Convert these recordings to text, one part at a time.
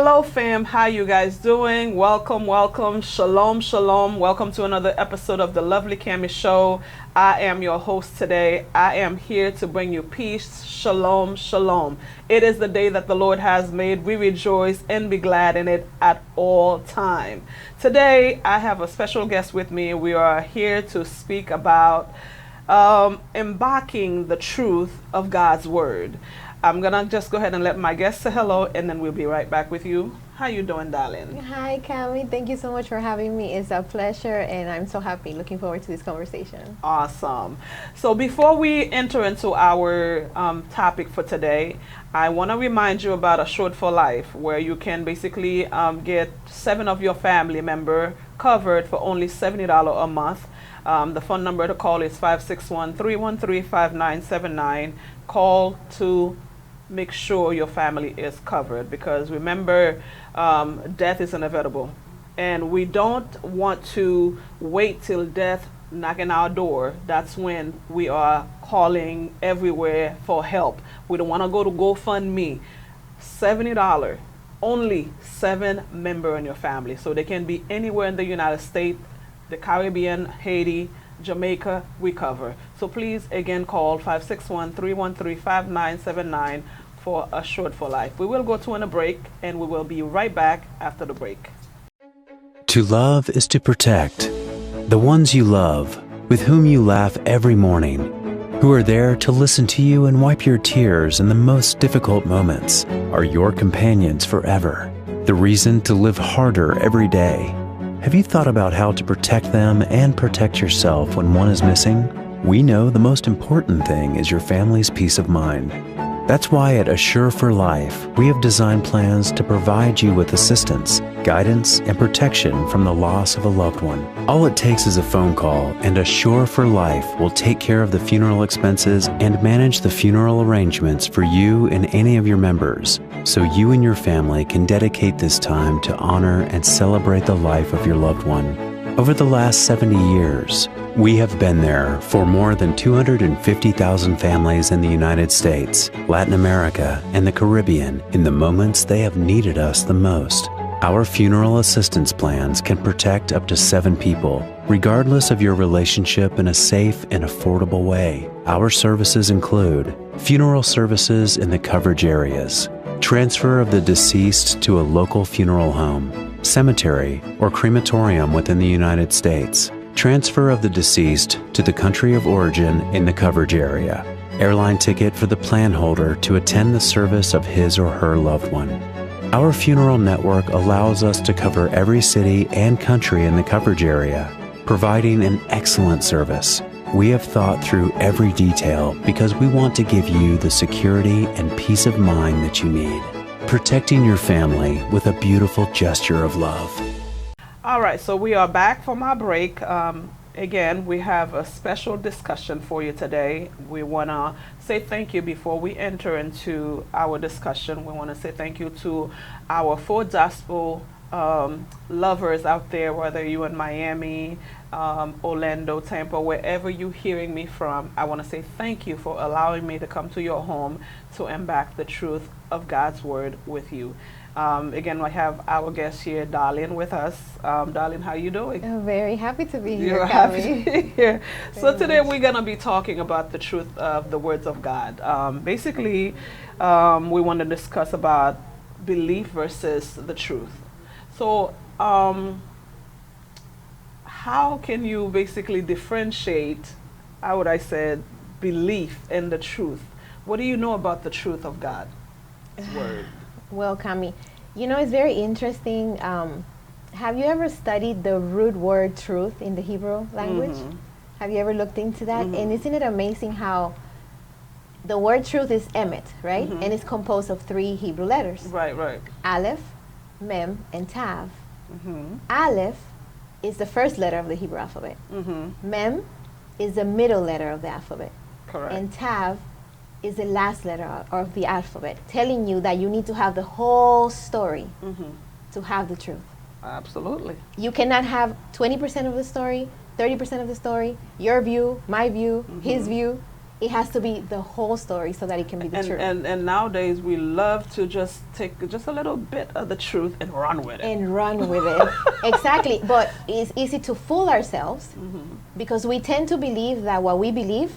Hello fam, how you guys doing? Welcome, welcome, shalom, shalom. Welcome to another episode of the lovely Camie Show. I am your host today. I am here to bring you peace, shalom, shalom. It is the day that the Lord has made. We rejoice and be glad in it at all time. Today, I have a special guest with me. We are here to speak about embarking the truth of God's word. I'm gonna just go ahead and let my guest say hello, and then we'll be right back with you. How you doing, darling? Hi, Camie. Thank you so much for having me. It's a pleasure, and I'm so happy. Looking forward to this conversation. Awesome. So before we enter into our topic for today, I want to remind you about a Short for Life, where you can basically get 7 of your family member covered for only $70 a month. The phone number to call is 561-313-5979. Call to make sure your family is covered, because remember, death is inevitable, and we don't want to wait till death knocking our door. That's when we are calling everywhere for help. We don't want to go to GoFundMe. $70, only 7 members in your family, so they can be anywhere in the United States, the Caribbean, Haiti, Jamaica, we cover. So please again call 561-313-5979 for a Short for Life. We will go to a break, and we will be right back after the break. To love is to protect. The ones you love, with whom you laugh every morning, who are there to listen to you and wipe your tears in the most difficult moments, are your companions forever. The reason to live harder every day. Have you thought about how to protect them and protect yourself when one is missing? We know the most important thing is your family's peace of mind. That's why at Assure for Life, we have designed plans to provide you with assistance, guidance, and protection from the loss of a loved one. All it takes is a phone call, and Assure for Life will take care of the funeral expenses and manage the funeral arrangements for you and any of your members, so you and your family can dedicate this time to honor and celebrate the life of your loved one. Over the last 70 years, we have been there for more than 250,000 families in the United States, Latin America, and the Caribbean in the moments they have needed us the most. Our funeral assistance plans can protect up to 7 people, regardless of your relationship, in a safe and affordable way. Our services include funeral services in the coverage areas, transfer of the deceased to a local funeral home, cemetery, or crematorium within the United States, transfer of the deceased to the country of origin in the coverage area, airline ticket for the plan holder to attend the service of his or her loved one. Our funeral network allows us to cover every city and country in the coverage area, providing an excellent service. We have thought through every detail because we want to give you the security and peace of mind that you need, protecting your family with a beautiful gesture of love. All right, so we are back from our break. Again, we have a special discussion for you today. We want to say thank you before we enter into our discussion. We want to say thank you to our 4 gospel lovers out there, whether you're in Miami, Orlando, Tampa, wherever you're hearing me from. I want to say thank you for allowing me to come to your home to embark the truth of God's word with you. Again, I have our guest here, Darlene, with us. Darlene, how you doing? I'm very happy to be here, You're Camie. happy to be here. So today we're going to be talking about the truth of the words of God. Basically, we want to discuss about belief versus the truth. So how can you basically differentiate, how would I say, belief and the truth? What do you know about the truth of God's word? Well, Camie, you know, it's very interesting. Have you ever studied the root word truth in the Hebrew language? Mm-hmm. Have you ever looked into that? Mm-hmm. And isn't it amazing how the word truth is emet, right? Mm-hmm. And it's composed of 3 Hebrew letters. Right, right. Aleph, Mem, and Tav. Mm-hmm. Aleph is the first letter of the Hebrew alphabet. Mm-hmm. Mem is the middle letter of the alphabet. Correct. And Tav is the last letter of the alphabet, telling you that you need to have the whole story Mm-hmm. to have the truth. Absolutely. You cannot have 20% of the story, 30% of the story, your view, my view, his view. It has to be the whole story so that it can be the truth. And nowadays we love to just take just a little bit of the truth and run with it. And run with it. Exactly. But it's easy to fool ourselves because we tend to believe that what we believe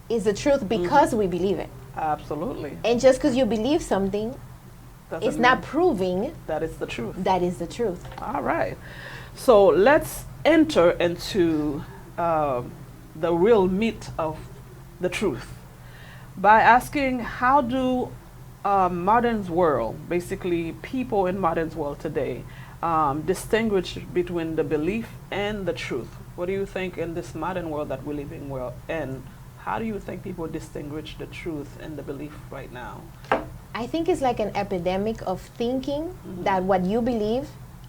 is the truth because we believe it. Absolutely. And just because you believe something, Doesn't it's not mean proving that is the truth. that is the truth. All right. So let's enter into the real meat of the truth by asking, how do modern world, basically people in modern world today, distinguish between the belief and the truth? What do you think in this modern world that we're living in? How do you think people distinguish the truth and the belief right now? I think it's like an epidemic of thinking that what you believe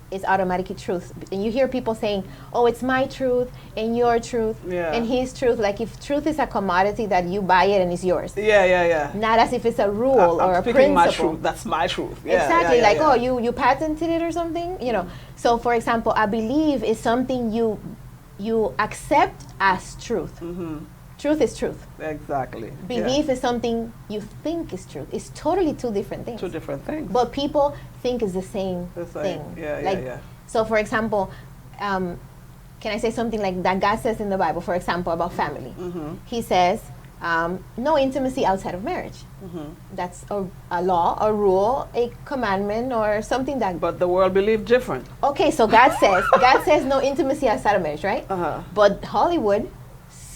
is automatically truth. And you hear people saying, oh, it's my truth and your truth and his truth. Like if truth is a commodity that you buy it and it's yours. Yeah. Not as if it's a rule or a speaking principle. My truth. That's my truth. Yeah, exactly. yeah, oh, you patented it or something. You know. So for example, I believe is something you accept as truth. Truth is truth. Exactly. Belief is something you think is truth. It's totally two different things. Two different things. But people think it's the same thing. Yeah. So for example, can I say something like that God says in the Bible, for example, about family? He says, no intimacy outside of marriage. That's a law, a rule, a commandment, or something that... But the world believes different. Okay, so God says no intimacy outside of marriage, right? But Hollywood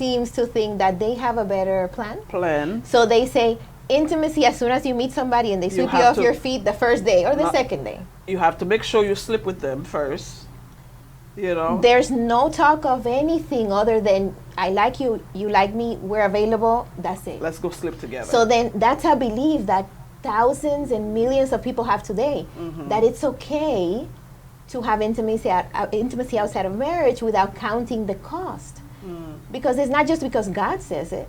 seems to think that they have a better plan. So they say intimacy as soon as you meet somebody and they sweep you off your feet the first day or the second day. You have to make sure you sleep with them first. You know? There's no talk of anything other than I like you, you like me, we're available, that's it. Let's go sleep together. So then that's a belief that thousands and millions of people have today, that it's okay to have intimacy outside of marriage without counting the cost. Because it's not just because God says it.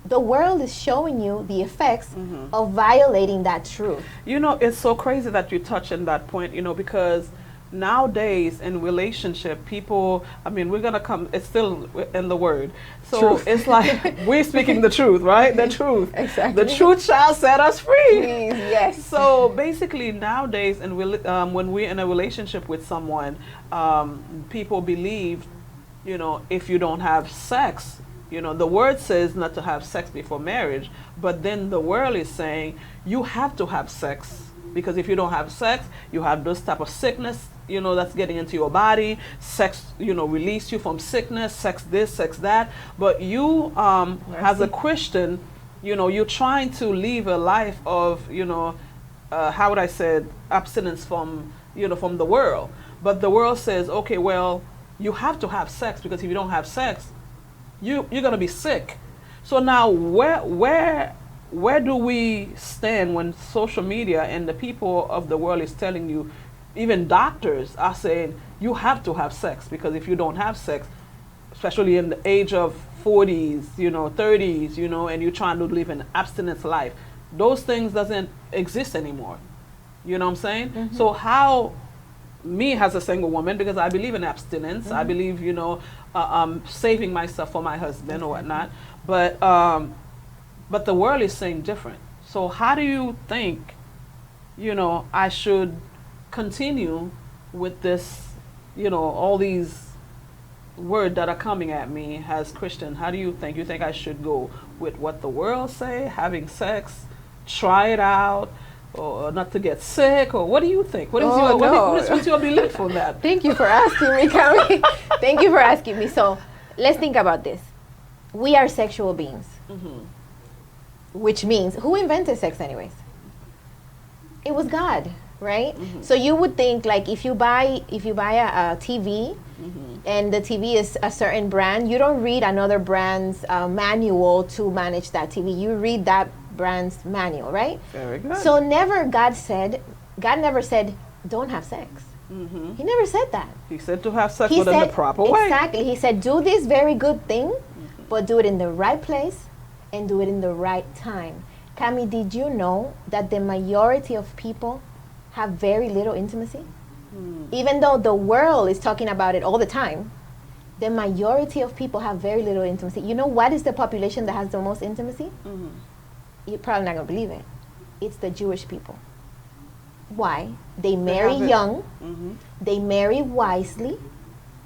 The world is showing you the effects of violating that truth. You know, it's so crazy that you touch on that point, you know, because nowadays in relationship, people, I mean, we're going to come, it's still in the word. So truth. It's like, we're speaking the truth, right? The truth. Exactly. The truth shall set us free. Please, yes. So basically nowadays, when we're in a relationship with someone, people believe, you know, if you don't have sex, you know, the word says not to have sex before marriage, but then the world is saying you have to have sex, because if you don't have sex, you have this type of sickness, you know, that's getting into your body. Sex, you know, release you from sickness, sex this, sex that. But you, as a Christian, you know, you're trying to live a life of, you know, how would I say, abstinence from, you know, from the world. But the world says, okay, well, you have to have sex, because if you don't have sex, you're going to be sick. So now where do we stand when social media and the people of the world is telling you, even doctors are saying, you have to have sex, because if you don't have sex, especially in the age of 40s, you know, 30s, you know, and you're trying to live an abstinence life, those things doesn't exist anymore. You know what I'm saying? So how... me as a single woman, because I believe in abstinence, I believe, you know, saving myself for my husband or whatnot, but the world is saying different. So how do you think, you know, I should continue with this, you know, all these words that are coming at me as Christian? How do you think? You think I should go with what the world say, having sex, try it out, or not to get sick, or what do you think? What is what's your belief on that? Thank you for asking me, Camie. Thank you for asking me. So let's think about this. We are sexual beings, which means, who invented sex anyways? It was God, right? So you would think, like, if you buy a TV, and the TV is a certain brand, you don't read another brand's manual to manage that TV. You read that brand's manual, right? Very good. So God never said, don't have sex. He never said that. He said to have sex, but in the proper way. Exactly. He said, do this very good thing, but do it in the right place and do it in the right time. Camie, did you know that the majority of people have very little intimacy? Even though the world is talking about it all the time, the majority of people have very little intimacy. You know what is the population that has the most intimacy? You're probably not going to believe it. It's the Jewish people. Why? They marry young, they marry wisely,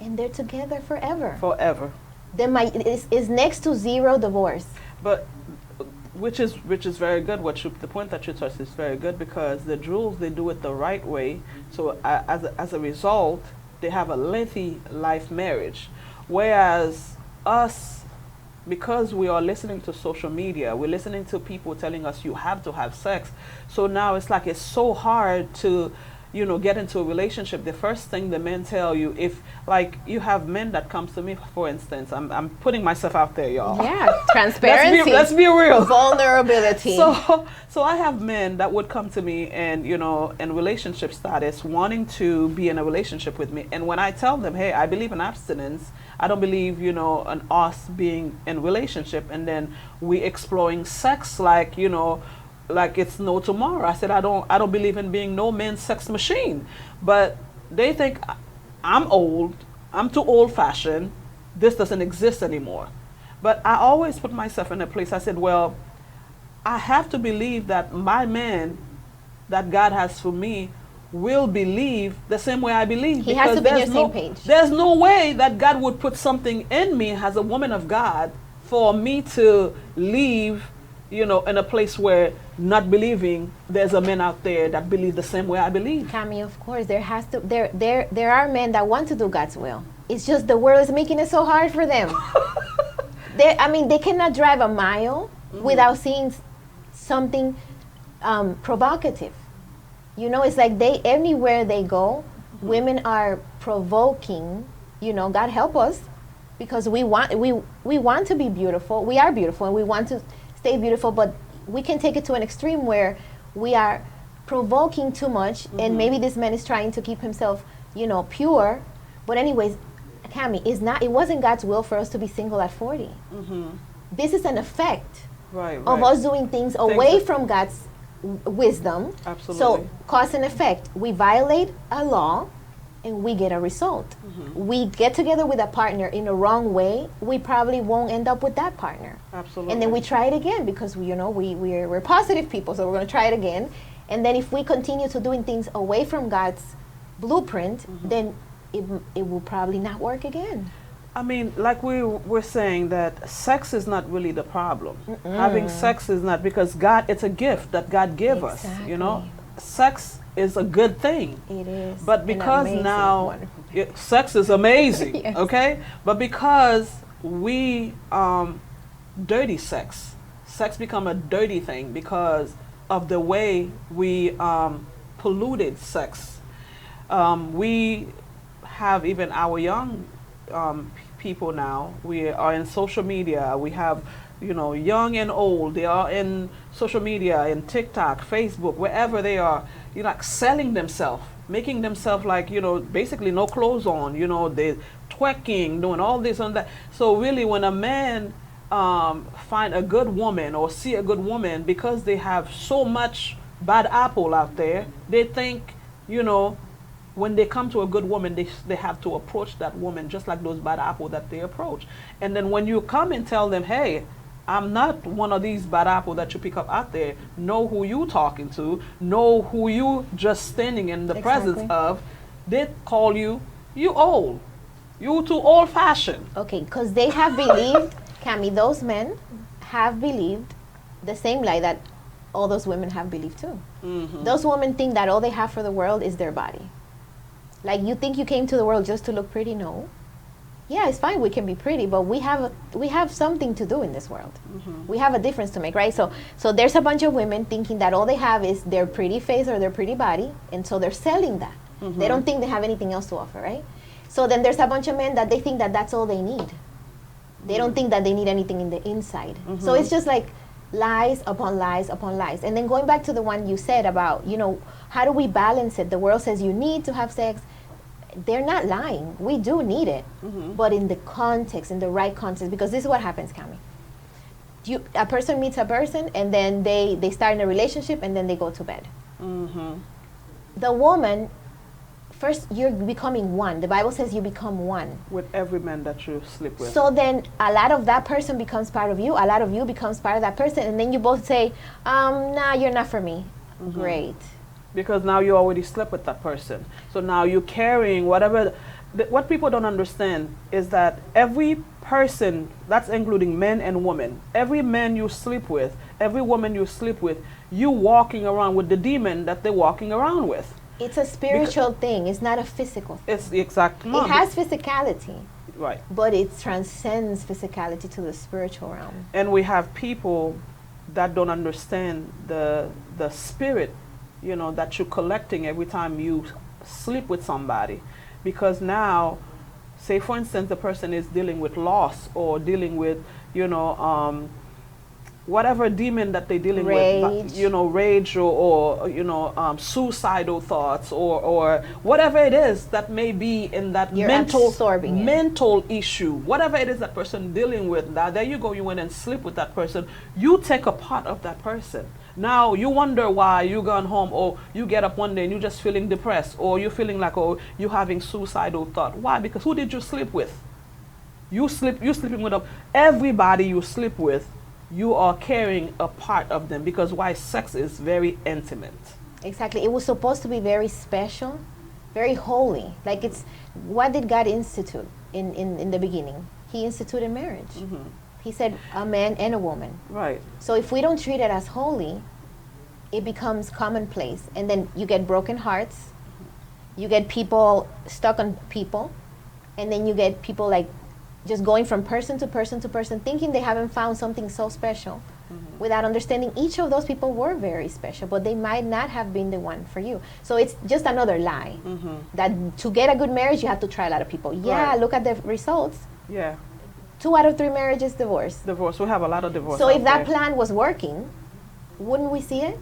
and they're together forever. Forever. It's next to zero divorce. But which is very good. The point that you touched is very good, because the Jews, they do it the right way. So as a result, they have a lengthy life marriage, whereas us, because we are listening to social media, we're listening to people telling us you have to have sex. So now it's like it's so hard to, get into a relationship. The first thing the men tell you, if like you have men that comes to me, for instance, I'm putting myself out there, y'all. Yeah, transparency. Let's be real. Vulnerability. So I have men that would come to me and, in relationship status, wanting to be in a relationship with me. And when I tell them, hey, I believe in abstinence, I don't believe, in us being in relationship, and then we exploring sex like it's no tomorrow. I said I don't believe in being no man's sex machine. But they think I'm old, I'm too old fashioned, this doesn't exist anymore. But I always put myself in a place, I said, well, I have to believe that my man that God has for me will believe the same way I believe. He has to be on your same page. There's no way that God would put something in me as a woman of God for me to leave, in a place where not believing there's a man out there that believe the same way I believe. Camie, of course, there are men that want to do God's will. It's just the world is making it so hard for them. They cannot drive a mile without seeing something provocative. It's like anywhere they go, women are provoking. God help us, because we want to be beautiful. We are beautiful, and we want to stay beautiful, but we can take it to an extreme where we are provoking too much, and maybe this man is trying to keep himself, pure. But anyways, Camie, it wasn't God's will for us to be single at 40. This is an effect of us doing things away from God's wisdom. Absolutely. So cause and effect. We violate a law and we get a result. We get together with a partner in the wrong way, we probably won't end up with that partner. Absolutely. And then we try it again, because we're positive people, so we're going to try it again. And then if we continue to doing things away from God's blueprint, then it will probably not work again. I mean, like we were saying, that sex is not really the problem. Having sex is not, because it's a gift that God gave us, Sex is a good thing. It is. But because now, sex is amazing, Yes. okay? But because we, dirty sex become a dirty thing because of the way we polluted sex. We have even our young people now, we are in social media, we have young and old, they are in social media, in TikTok, Facebook, wherever they are, like selling themselves, making themselves like, basically no clothes on, they're twerking, doing all this and that. So really, when a man find a good woman or see a good woman, because they have so much bad apple out there, they think, when they come to a good woman, they have to approach that woman just like those bad apple that they approach. And then when you come and tell them, hey, I'm not one of these bad apple that you pick up out there, know who you talking to, know who you just standing in the presence of, they call you old. You too old fashioned. Okay, because they have believed, Camie, those men have believed the same lie that all those women have believed too. Those women think that all they have for the world is their body. Like, you think you came to the world just to look pretty? No. Yeah, it's fine, we can be pretty, but we have something to do in this world. We have a difference to make, right? So there's a bunch of women thinking that all they have is their pretty face or their pretty body, and so they're selling that. They don't think they have anything else to offer, right? So then there's a bunch of men that they think that that's all they need. They don't think that they need anything in the inside. So it's just like lies upon lies upon lies. And then going back to the one you said about, how do we balance it? The world says you need to have sex. They're not lying. We do need it, but in the context, in the right context, because this is what happens, Camie. A person meets a person, and then they start in a relationship, and then they go to bed. The woman first you're becoming one. The Bible says you become one. With every man that you sleep with. So then a lot of that person becomes part of you. A lot of you becomes part of that person. And then you both say, nah, you're not for me. Great. Because now you already slept with that person. So now you're carrying whatever. What people don't understand is that every person, that's including men and women, every man you sleep with, every woman you sleep with, you walking around with the demon that they're walking around with. It's a spiritual thing. It's not a physical thing. It's the exact It has physicality. Right. But it transcends physicality to the spiritual realm. And we have people that don't understand the spirit, that you're collecting every time you sleep with somebody. Because now, say for instance, the person is dealing with loss or dealing with, whatever demon that they're dealing with, rage or suicidal thoughts or whatever it is that may be in that mental issue, whatever it is that person dealing with. Now there you go, you went and sleep with that person. You take a part of that person. Now you wonder why you gone home, or you get up one day and you're just feeling depressed, or you're feeling like, oh, you're having suicidal thought. Why? Because who did you sleep with? You sleeping with everybody you sleep with. You are carrying a part of them, because why? Sex is very intimate. Exactly. It was supposed to be very special, very holy. Like, it's, what did God institute in the beginning? He instituted marriage. He said a man and a woman. Right. So if we don't treat it as holy, it becomes commonplace. And then you get broken hearts. You get people stuck on people. And then you get people like just going from person to person to person, thinking they haven't found something so special, without understanding each of those people were very special, but they might not have been the one for you. So it's just another lie, that to get a good marriage, you have to try a lot of people. Yeah, right. Look at the results. Yeah. 2 out of 3 marriages divorce. Divorce. We have a lot of divorce. So if that plan was working, wouldn't we see it?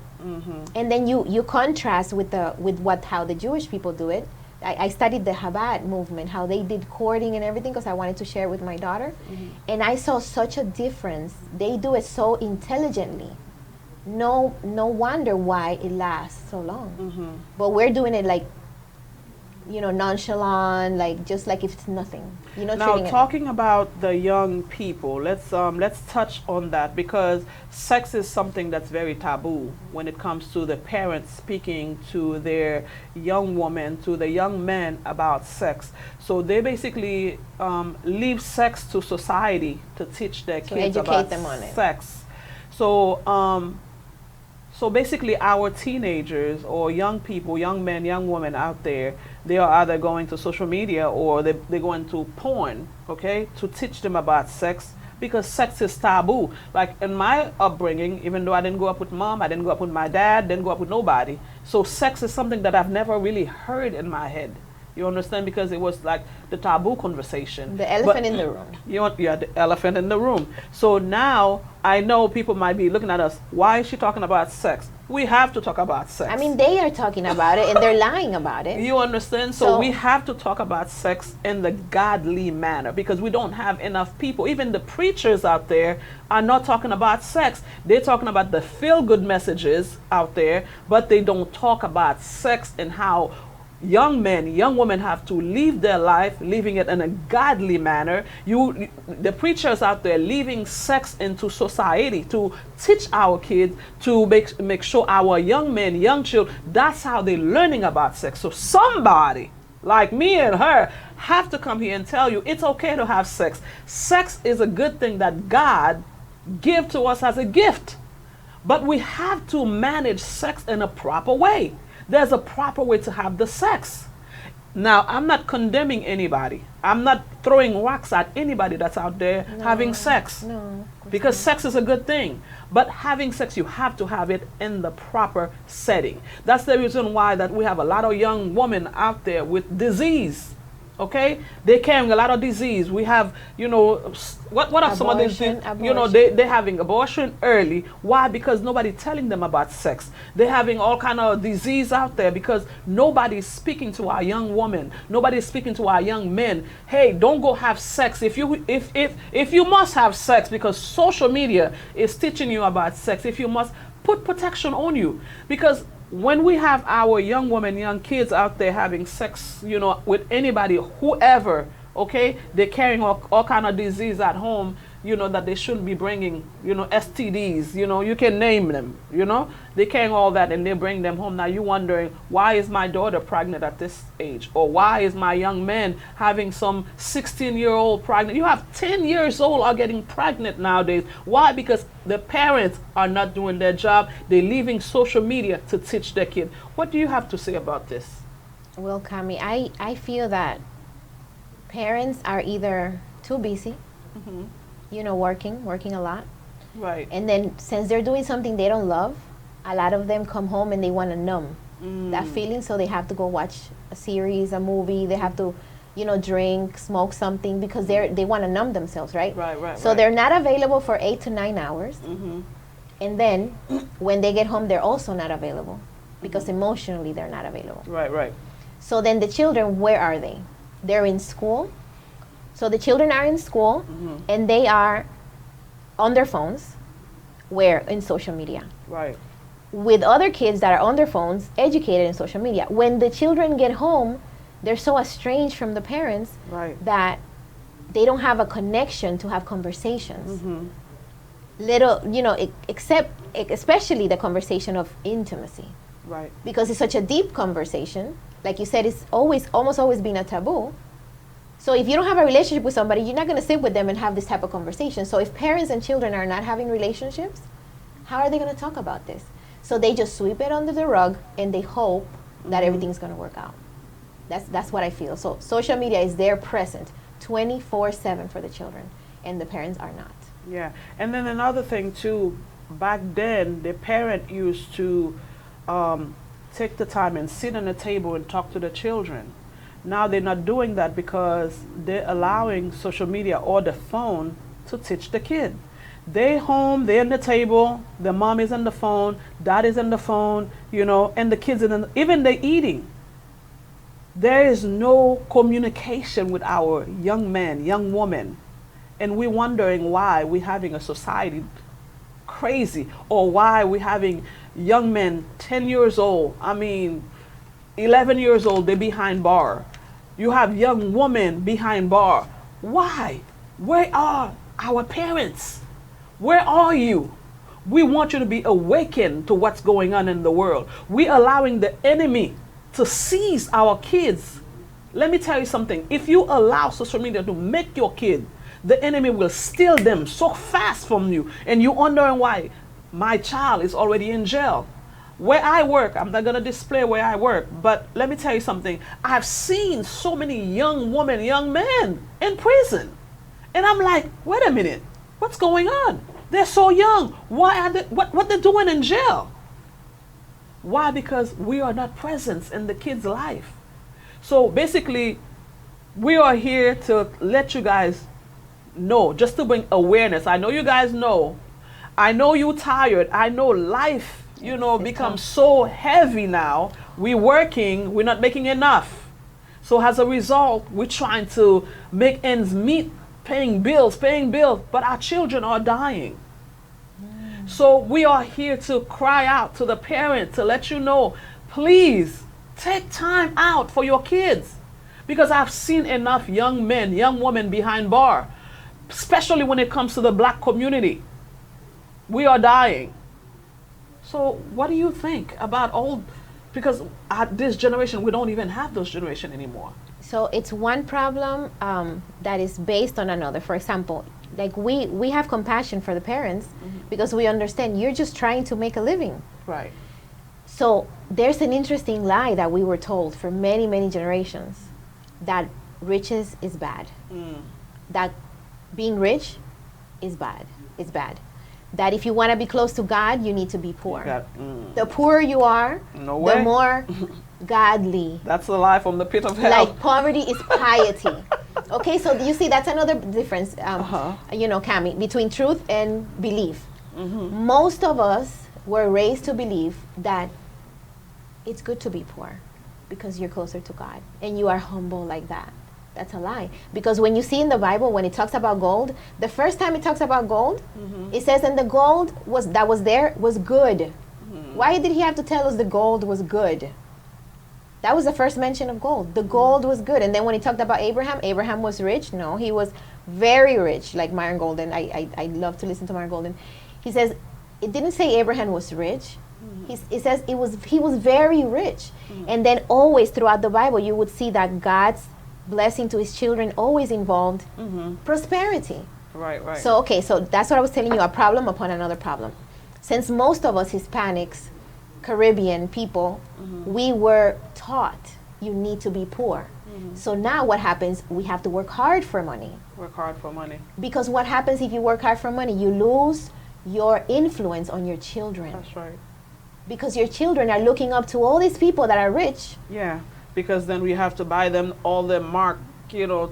And then you contrast with how the Jewish people do it. I studied the Chabad movement, how they did courting and everything, because I wanted to share with my daughter. And I saw such a difference. They do it so intelligently. No wonder why it lasts so long. But we're doing it like, nonchalant, like just like if it's nothing. Now, talking about the young people, let's touch on that, because sex is something that's very taboo when it comes to the parents speaking to their young woman, to the young men about sex. So they basically leave sex to society to teach their kids about them on sex. So basically our teenagers or young people, young men, young women out there, they are either going to social media or they're going to porn, okay, to teach them about sex, because sex is taboo. Like in my upbringing, even though I didn't grow up with mom, I didn't grow up with my dad, didn't grow up with nobody. So sex is something that I've never really heard in my head. You understand? Because it was like the taboo conversation. The elephant in the room. The elephant in the room. So now I know people might be looking at us. Why is she talking about sex? We have to talk about sex. I mean, they are talking about it and they're lying about it. You understand? So we have to talk about sex in the godly manner, because we don't have enough people. Even the preachers out there are not talking about sex. They're talking about the feel-good messages out there, but they don't talk about sex and how young men, young women have to live their life, living it in a godly manner. The preachers out there leaving sex into society to teach our kids, to make sure our young men, young children, that's how they're learning about sex. So somebody like me and her have to come here and tell you it's okay to have sex. Sex is a good thing that God gave to us as a gift. But we have to manage sex in a proper way. There's a proper way to have the sex. Now, I'm not condemning anybody. I'm not throwing rocks at anybody that's out there having sex. No. Because sex is a good thing. But having sex, you have to have it in the proper setting. That's the reason why that we have a lot of young women out there with disease. Okay, they're carrying a lot of disease. We have, what are some of these things? They're having abortion early. Why? Because nobody's telling them about sex. They're having all kind of disease out there because nobody's speaking to our young women. Nobody's speaking to our young men. Hey, don't go have sex if you must have sex, because social media is teaching you about sex. If you must, put protection on you, because when we have our young women, young kids out there having sex, with anybody, whoever, okay, they're carrying all kind of disease at home, that they shouldn't be bringing, STDs, you can name them, they carrying all that and they bring them home. Now you're wondering, why is my daughter pregnant at this age? Or why is my young man having some 16-year-old pregnant? You have 10 years old are getting pregnant nowadays. Why? Because the parents are not doing their job. They're leaving social media to teach their kid. What do you have to say about this? Well, Camie, I feel that parents are either too busy, working a lot. Right. And then since they're doing something they don't love, a lot of them come home and they want to numb that feeling, so they have to go watch a series, a movie, they have to, drink, smoke something, because they want to numb themselves, right? Right. So they're not available for 8 to 9 hours. And then when they get home, they're also not available because emotionally they're not available. Right. So then the children, where are they? They're in school. So the children are in school and they are on their phones, where in social media. Right. With other kids that are on their phones, educated in social media. When the children get home, they're so estranged from the parents that they don't have a connection to have conversations. Especially the conversation of intimacy. Right. Because it's such a deep conversation. Like you said, it's almost always been a taboo. So if you don't have a relationship with somebody, you're not going to sit with them and have this type of conversation. So if parents and children are not having relationships, how are they going to talk about this? So they just sweep it under the rug and they hope that everything's going to work out. That's what I feel. So social media is there present 24/7 for the children, and the parents are not. Yeah. And then another thing too, back then the parent used to take the time and sit on the table and talk to the children. Now they're not doing that because they're allowing social media or the phone to teach the kid. They home, they're in the table, the mom is on the phone, dad is on the phone, and the kids even they're eating. There is no communication with our young men, young women, and we're wondering why we're having a society crazy, or why we're having young men 10 years old, 11 years old, they're behind bar. You have young women behind bar. Why? Where are our parents? Where are you? We want you to be awakened to what's going on in the world. We're allowing the enemy to seize our kids. Let me tell you something. If you allow social media to make your kid, the enemy will steal them so fast from you. And you're wondering why my child is already in jail. Where I work, I'm not going to display where I work, but let me tell you something. I've seen so many young women, young men in prison. And I'm like, wait a minute, what's going on? They're so young. Why are they, what they're doing in jail? Why? Because we are not present in the kid's life. So basically, we are here to let you guys know, just to bring awareness. I know you guys know. I know you're tired. I know life becomes so heavy now. We're working, we're not making enough. So as a result, we're trying to make ends meet, paying bills, but our children are dying. So we are here to cry out to the parents to let you know, please take time out for your kids. Because I've seen enough young men, young women behind bar, especially when it comes to the black community. We are dying. So what do you think about because at this generation, we don't even have those generation anymore. So it's one problem that is based on another. For example, like we have compassion for the parents because we understand you're just trying to make a living. Right. So there's an interesting lie that we were told for many, many generations, that riches is bad. That being rich is bad. It's bad. That if you want to be close to God, you need to be poor. The poorer you are, the more godly. That's the lie from the pit of hell. Like poverty is piety. Okay, so you see that's another difference, Camie, between truth and belief. Most of us were raised to believe that it's good to be poor because you're closer to God and you are humble like that. That's a lie. Because when you see in the Bible, when it talks about gold, the first time it talks about gold, it says, and the gold that was there was good. Why did he have to tell us the gold was good? That was the first mention of gold. The gold was good. And then when he talked about Abraham, Abraham was rich. No, he was very rich, like Myron Golden. I love to listen to Myron Golden. He says, it didn't say Abraham was rich. It says he was very rich. And then always throughout the Bible, you would see that God's blessing to his children always involved prosperity. Right. So, okay, so that's what I was telling you, a problem upon another problem. Since most of us Hispanics, Caribbean people, we were taught you need to be poor. So now what happens? We have to work hard for money. Work hard for money. Because what happens if you work hard for money? You lose your influence on your children. That's right. Because your children are looking up to all these people that are rich. Yeah, because then we have to buy them all their mark,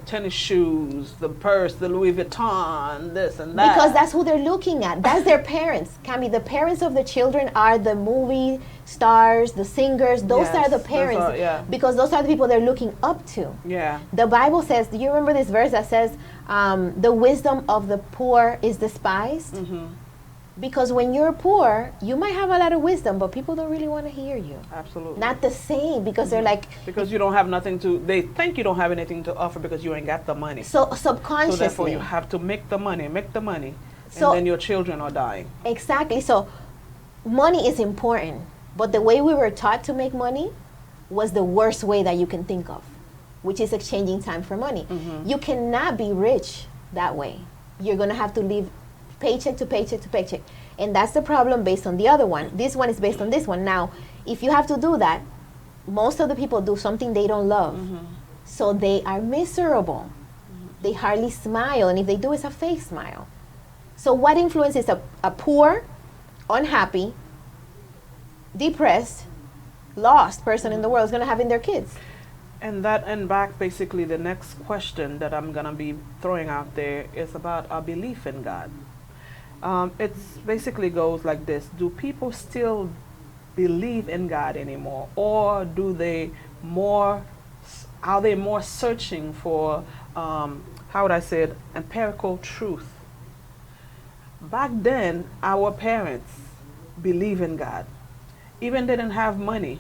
tennis shoes, the purse, the Louis Vuitton, this and that. Because that's who they're looking at. That's their parents. Camie, the parents of the children are the movie stars, the singers. Those Yes, are the those parents. are, yeah. Because those are the people they're looking up to. Yeah. The Bible says, do you remember this verse that says, the wisdom of the poor is despised? Because when you're poor, you might have a lot of wisdom, but people don't really want to hear you. Absolutely. Not the same, because they're like, Because you don't have nothing they think you don't have anything to offer because you ain't got the money. so So subconsciously. therefore you have to make the money, So- and then your children are dying. Exactly. So money is important, but the way we were taught to make money was the worst way that you can think of, which is exchanging time for money. You cannot be rich that way. You're going to have to live paycheck to paycheck to paycheck. And that's the problem based on the other one. This one is based on this one. Now, if you have to do that, most of the people do something they don't love. So they are miserable. They hardly smile. And if they do, it's a fake smile. So what influences a poor, unhappy, depressed, lost person in the world is going to have in their kids? And back basically the next question that I'm going to be throwing out there is about our belief in God. It basically goes like this. Do people still believe in God anymore? Or are they more searching for, how would I say it, empirical truth? Back then, our parents believe in God. Even they didn't have money,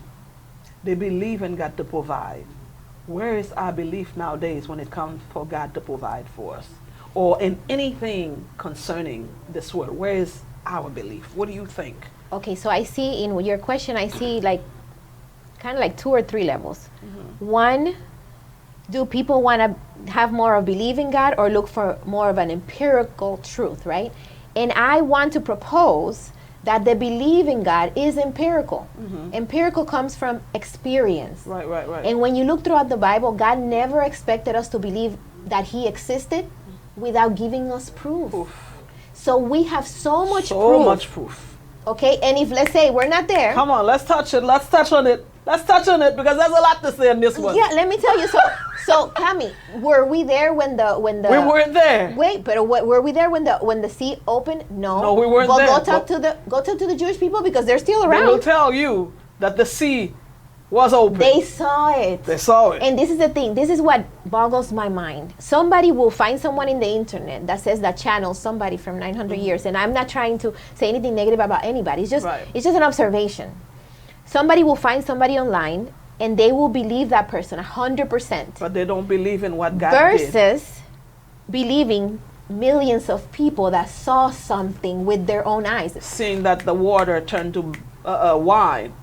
they believe in God to provide. Where is our belief nowadays when it comes for God to provide for us? Or in anything concerning this world? Where is our belief? What do you think? Okay, so I see in your question, I see kind of like 2 or 3 levels. One, do people want to have more of belief in God or look for more of an empirical truth, right? And I want to propose that the belief in God is empirical. Empirical comes from experience. Right. And when you look throughout the Bible, God never expected us to believe that he existed without giving us proof. So we have so much proof. Okay, and if let's say we're not there. Come on, let's touch it. Let's touch on it because there's a lot to say in this one. Yeah, let me tell you. So Camie, were we there when the We weren't there. Wait, but were we there when the sea opened? No. No, we weren't well, there. Go talk to the Jewish people because they're still around. They will tell you that the sea was open. They saw it. They saw it. And this is the thing. This is what boggles my mind. Somebody will find someone in the internet that says that channels somebody from 900 years. And I'm not trying to say anything negative about anybody. It's just it's just an observation. Somebody will find somebody online and they will believe that person 100%. But they don't believe in what God did. Versus believing millions of people that saw something with their own eyes. Seeing that the water turned to wine.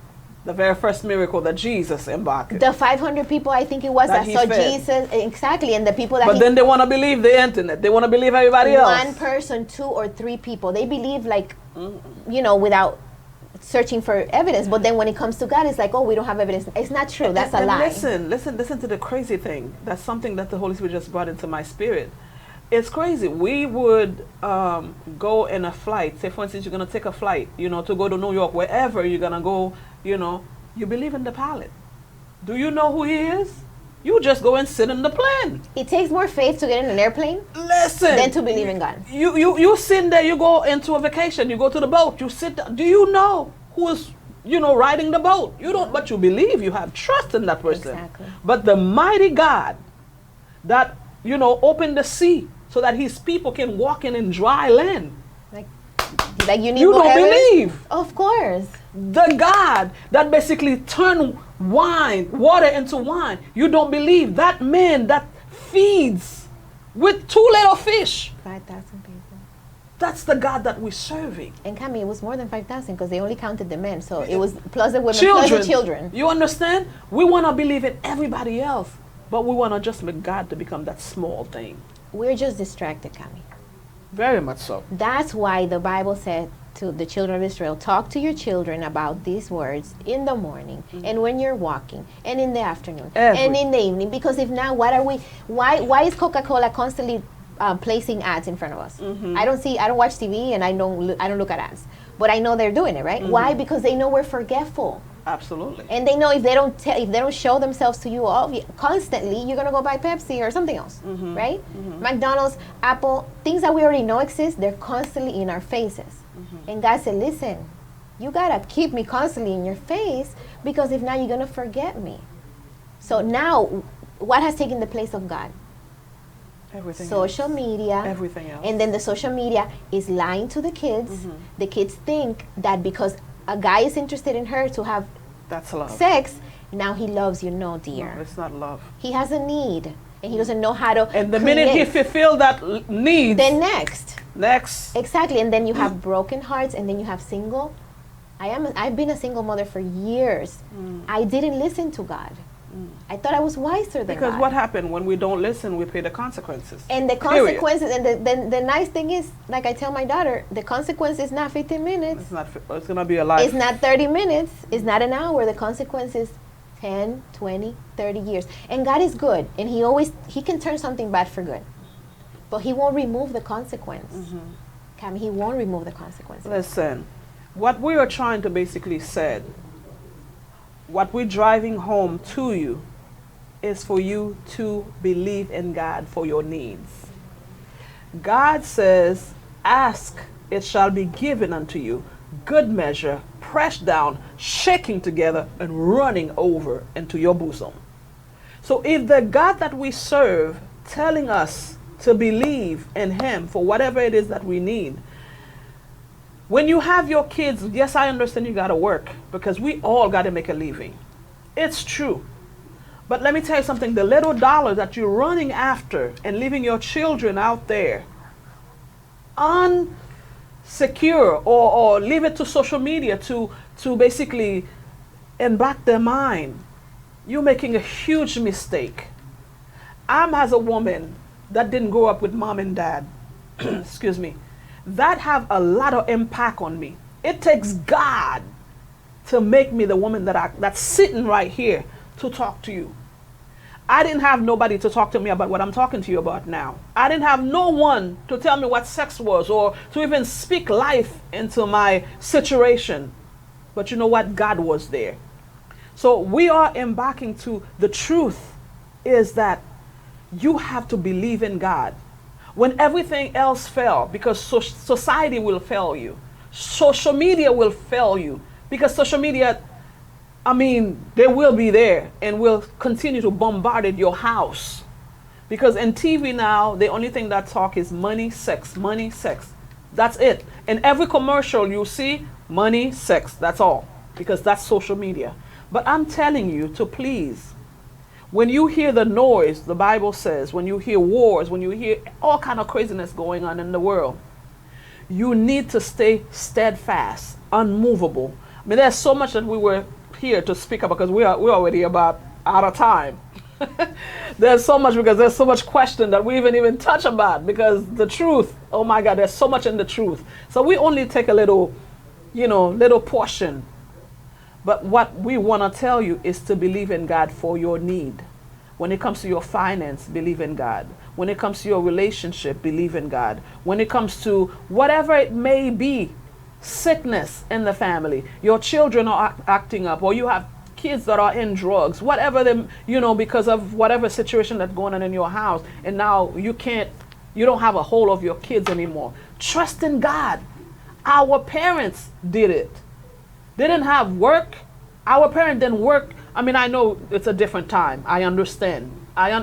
The very first miracle that Jesus embarked. The 500 people, I think it was, that saw fed. Jesus. Exactly. And the people that But then they want to believe the internet. They want to believe everybody else. One person, 2 or 3 people. They believe without searching for evidence. But then when it comes to God, it's like, oh, we don't have evidence. It's not true. That's a lie. Listen to the crazy thing. That's something that the Holy Spirit just brought into my spirit. It's crazy. We would go in a flight. Say, for instance, you're going to take a flight, to go to New York, wherever you're going to go, you believe in the pilot. Do you know who he is? You just go and sit in the plane. It takes more faith to get in an airplane than to believe in God. You sit there, you go into a vacation, you go to the boat, you sit down. Do you know who is, riding the boat? You don't, but you believe, you have trust in that person. Exactly. But the mighty God that, opened the sea so that his people can walk in dry land. Like, Like you need You more don't evidence? believe. Of course. The God that basically turned water into wine. You don't believe. That man that feeds with 2 little fish. 5,000 people. That's the God that we're serving. And Camie, it was more than 5,000 because they only counted the men. So it was plus the women, Children. plus the children. You understand? We want to believe in everybody else, but we want to just make God to become that small thing. We're just distracted, Camie. Very much so. That's why the Bible said to the children of Israel, talk to your children about these words in the morning and when you're walking and in the afternoon and in the evening. Because if not, why is Coca-Cola constantly placing ads in front of us? I don't watch TV and I don't look at ads, but I know they're doing it, right? Why? Because they know we're forgetful. Absolutely. And they know if they don't show themselves to you all constantly, you're gonna go buy Pepsi or something else, right? McDonald's, Apple, things that we already know exist, they're constantly in our faces. And God said, listen, you gotta keep me constantly in your face because if not, you're gonna forget me. So now, what has taken the place of God? Everything Social else. media. Everything else. And then the social media is lying to the kids. The kids think that because a guy is interested in her to have That's love. sex, now he loves you. No, dear. No, it's not love. He has a need, and he doesn't know how to. And the minute he fulfills that need, then next. Exactly, and then you have broken hearts, and then you have single. I've been a single mother for years. I didn't listen to God. I thought I was wiser than because God. what happened when we don't listen, we pay the consequences. And the consequences, and the nice thing is, like I tell my daughter, the consequence is not 15 minutes. It's not. It's gonna be a life. It's not 30 minutes. It's not an hour. The consequence is 10, 20, 30 years. And God is good, and He can turn something bad for good, but He won't remove the consequence. Camie, He won't remove the consequences. Listen, what we are trying to basically say, what we're driving home to you, is for you to believe in God for your needs. God says, ask, it shall be given unto you. Good measure, pressed down, shaking together, and running over into your bosom. So if the God that we serve telling us to believe in Him for whatever it is that we need, when you have your kids, yes, I understand you got to work because we all got to make a living. It's true. But let me tell you something, the little dollar that you're running after and leaving your children out there unsecure or leave it to social media to basically embark their mind, you're making a huge mistake. I'm as a woman that didn't grow up with mom and dad, excuse me, that have a lot of impact on me. It takes God to make me the woman that's sitting right here to talk to you. I didn't have nobody to talk to me about what I'm talking to you about now. I didn't have no one to tell me what sex was or to even speak life into my situation. But you know what? God was there. So we are embarking to the truth is that you have to believe in God. When everything else fell, because society will fail you. Social media will fail you. Because social media, I mean, they will be there and will continue to bombard your house. Because in TV now, the only thing that talk is money, sex, money, sex. That's it. In every commercial you see, money, sex, that's all. Because that's social media. But I'm telling you to please, when you hear the noise, the Bible says, when you hear wars, when you hear all kind of craziness going on in the world, you need to stay steadfast, unmovable. I mean, there's so much that we were here to speak about because we're already about out of time. There's so much because there's so much question that we even touch about because the truth, oh my God, there's so much in the truth. So we only take a little, little portion. But what we want to tell you is to believe in God for your need. When it comes to your finance, believe in God. When it comes to your relationship, believe in God. When it comes to whatever it may be, sickness in the family, your children are acting up, or you have kids that are in drugs, whatever them, because of whatever situation that's going on in your house, and now you don't have a hold of your kids anymore. Trust in God. Our parents did it. They didn't have work. Our parents didn't work. I mean, I know it's a different time. I understand.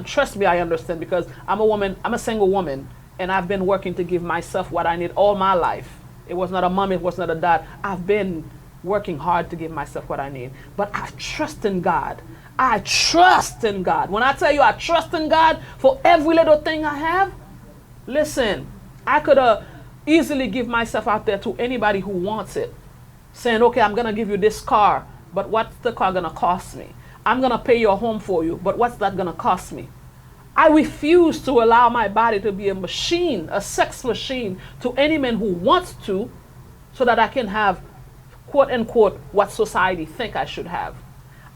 Trust me, I understand because I'm a woman, I'm a single woman, and I've been working to give myself what I need all my life. It was not a mom, it was not a dad. I've been working hard to give myself what I need. But I trust in God. I trust in God. When I tell you I trust in God for every little thing I have, listen, I could easily give myself out there to anybody who wants it. Saying, okay, I'm going to give you this car, but what's the car going to cost me? I'm going to pay your home for you, but what's that going to cost me? I refuse to allow my body to be a machine, a sex machine, to any man who wants to, so that I can have, quote unquote, what society think I should have.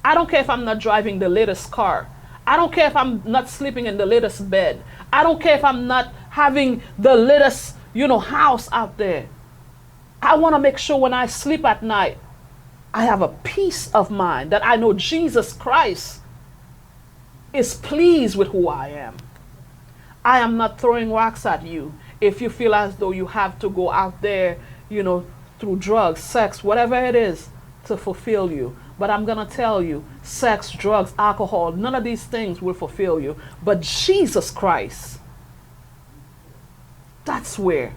I don't care if I'm not driving the latest car. I don't care if I'm not sleeping in the latest bed. I don't care if I'm not having the latest, house out there. I want to make sure when I sleep at night, I have a peace of mind that I know Jesus Christ is pleased with who I am. I am not throwing rocks at you if you feel as though you have to go out there, through drugs, sex, whatever it is, to fulfill you. But I'm going to tell you, sex, drugs, alcohol, none of these things will fulfill you. But Jesus Christ, that's where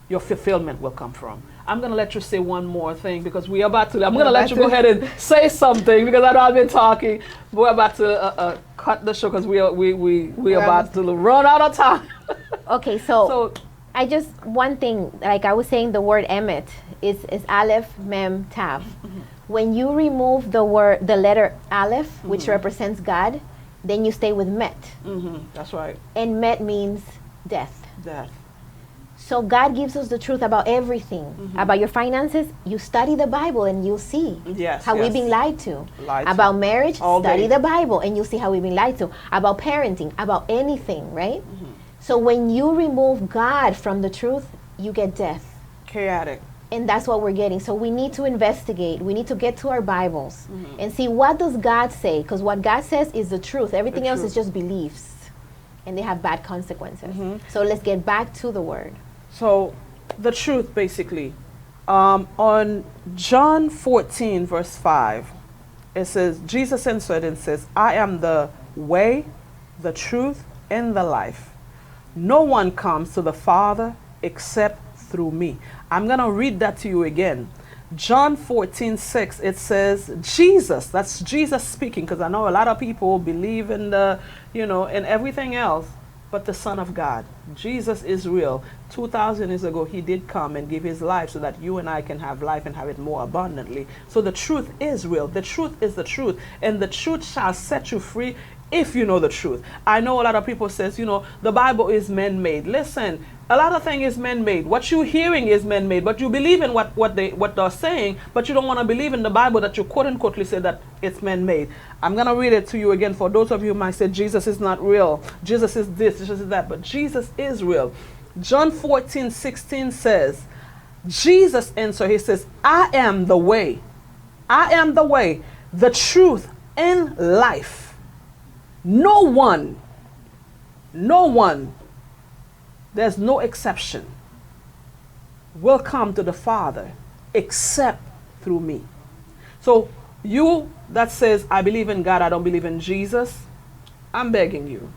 your fulfillment will come from. I'm going to let you say one more thing because I'm going to let you go ahead and say something because I know I've been talking. We're about to cut the show because we're about to run out of time. Okay, so one thing, like I was saying, the word emet is Aleph, Mem, Tav. Mm-hmm. When you remove the letter Aleph, mm-hmm. which represents God, then you stay with Met. Mm-hmm. That's right. And Met means death. Death. So God gives us the truth about everything. Mm-hmm. About your finances, you study the Bible and you'll see how we've been lied to. About marriage, study the Bible and you'll see how we've been lied to. About parenting, about anything, right? Mm-hmm. So when you remove God from the truth, you get death. Chaotic. And that's what we're getting. So we need to investigate. We need to get to our Bibles mm-hmm. and see, what does God say? Because what God says is the truth. Everything else is just beliefs. And they have bad consequences. Mm-hmm. So let's get back to the word. So the truth, basically, on John 14, verse 5, it says, Jesus answered and says, I am the way, the truth, and the life. No one comes to the Father except through me. I'm going to read that to you again. John 14:6, it says, Jesus, that's Jesus speaking, because I know a lot of people believe in in everything else, but the Son of God. Jesus is real. 2,000 years ago, he did come and give his life so that you and I can have life and have it more abundantly. So the truth is real. The truth is the truth. And the truth shall set you free if you know the truth. I know a lot of people says, the Bible is man-made. Listen, a lot of things is man-made. What you're hearing is man-made, but you believe in what they're saying, but you don't want to believe in the Bible that you quote-unquote say that it's man-made. I'm going to read it to you again for those of you who might say Jesus is not real. Jesus is this, Jesus is that, but Jesus is real. John 14:16 says, Jesus answered, he says, I am the way. I am the way, the truth, and life. No one, there's no exception, will come to the Father except through me. So you that says, I believe in God, I don't believe in Jesus, I'm begging you.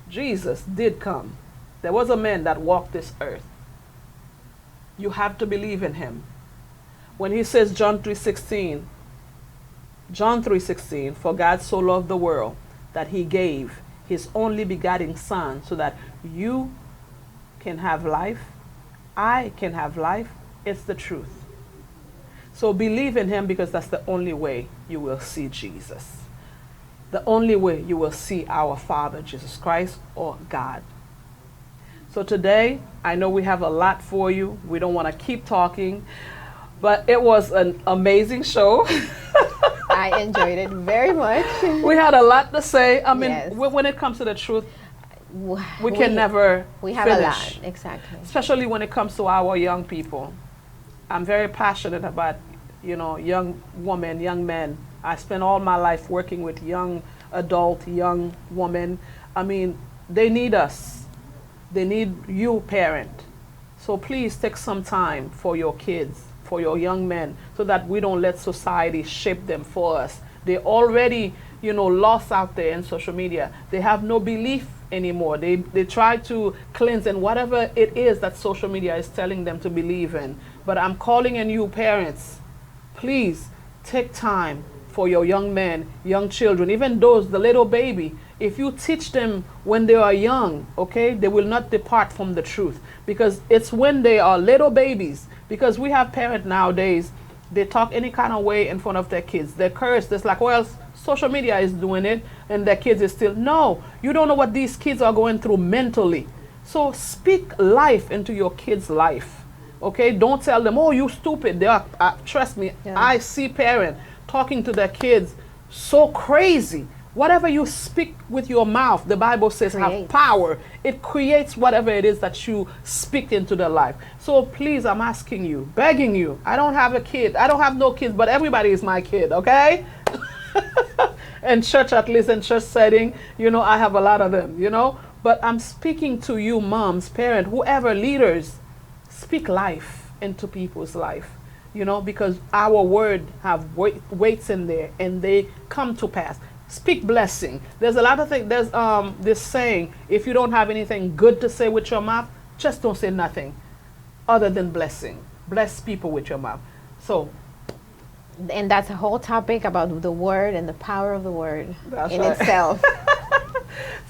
Jesus did come. There was a man that walked this earth. You have to believe in him. When he says John 3:16, for God so loved the world that he gave his only begotten Son so that you can have life, I can have life. It's the truth. So believe in him, because that's the only way you will see Jesus. The only way you will see our Father, Jesus Christ, or God. So today, I know we have a lot for you. We don't want to keep talking, but it was an amazing show. I enjoyed it very much. We had a lot to say. I mean, yes. When it comes to the truth, we can never We have finish. a lot, exactly. Especially when it comes to our young people. I'm very passionate about, young women, young men. I spent all my life working with young adult, young women. I mean, they need us. They need you, parent. So please take some time for your kids, for your young men, so that we don't let society shape them for us. They're already, lost out there in social media. They have no belief anymore. They try to cleanse and whatever it is that social media is telling them to believe in. But I'm calling on you parents, please take time for your young men, young children, even those, the little baby. If you teach them when they are young, okay, they will not depart from the truth, because it's when they are little babies. Because we have parents nowadays, they talk any kind of way in front of their kids. They curse. It's like, well, social media is doing it and their kids is still. No, you don't know what these kids are going through mentally. So speak life into your kids' life. Okay, don't tell them, oh, you stupid. They are, trust me, Yeah. I see parents talking to their kids so crazy. Whatever you speak with your mouth, the Bible says, have Creates. power. It creates whatever it is that you speak into their life. So please, I'm asking you, begging you. I don't have a kid. I don't have no kids, but everybody is my kid, okay? In church, at least in church setting, you know, I have a lot of them, you know. But I'm speaking to you, moms, parents, whoever, leaders. Speak life into people's life, you know, because our word have weights in there and they come to pass. Speak blessing. There's a lot of things. There's this saying, if you don't have anything good to say with your mouth, just don't say nothing other than blessing. Bless people with your mouth. So And that's a whole topic about the word and the power of the word That's in right. itself.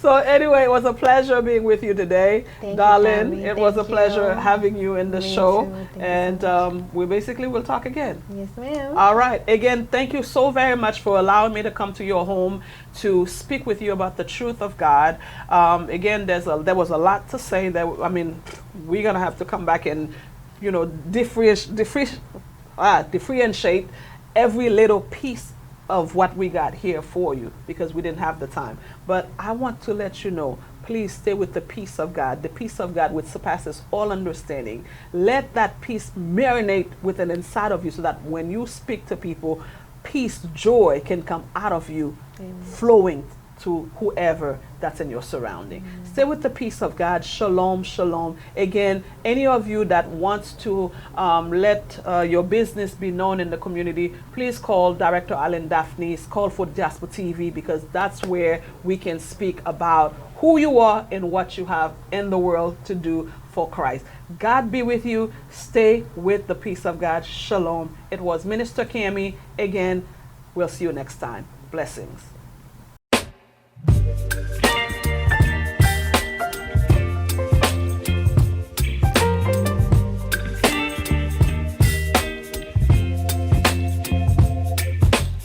So anyway, it was a pleasure being with you today, Thank you, darling. Camie. It was a Thank pleasure you. having you in the Me show, too. Thank you so and much. we basically will talk again. Yes, ma'am. All right. Again, thank you so very much for allowing me to come to your home to speak with you about the truth of God. Again, there was a lot to say. I mean, we're gonna have to come back and, you know, differentiate every little piece of what we got here for you, because we didn't have the time. But I want to let you know, please stay with the peace of God, the peace of God which surpasses all understanding. Let that peace marinate within inside of you, so that when you speak to people, peace, joy can come out of you, flowing to whoever that's in your surrounding. Stay with the peace of God. Shalom, shalom. Again, any of you that wants to let your business be known in the community, please call Director Alan Daphnis, call for Jasper TV, because that's where we can speak about who you are and what you have in the world to do for Christ. God be with you. Stay with the peace of God. Shalom. It was Minister Camie. Again, we'll see you next time. Blessings.